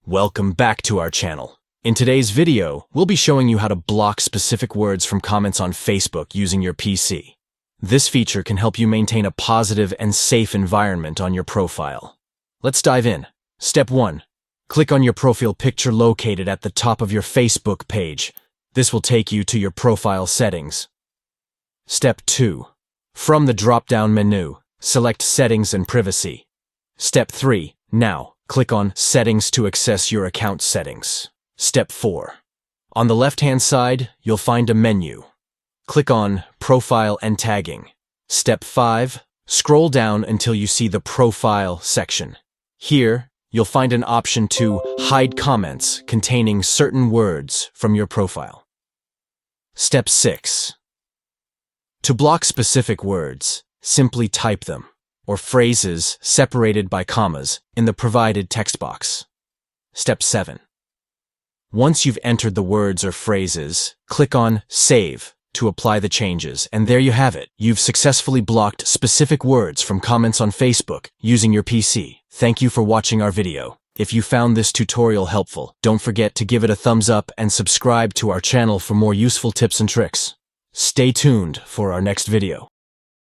Welcome back to our channel. In today's video, we'll be showing you how to block specific words from comments on Facebook using your PC. This feature can help you maintain a positive and safe environment on your profile. Let's dive in. Step 1. Click on your profile picture located at the top of your Facebook page. This will take you to your profile settings. Step 2. From the drop-down menu, select Settings and Privacy. Step 3. Now, click on Settings to access your account settings. Step 4. On the left-hand side, you'll find a menu. Click on Profile and Tagging. Step 5. Scroll down until you see the Profile section. Here, you'll find an option to hide comments containing certain words from your profile. Step 6. To block specific words, simply type them, or phrases separated by commas, in the provided text box. Step 7. Once you've entered the words or phrases, click on Save to apply the changes, and there you have it. You've successfully blocked specific words from comments on Facebook using your PC. Thank you for watching our video. If you found this tutorial helpful, don't forget to give it a thumbs up and subscribe to our channel for more useful tips and tricks. Stay tuned for our next video.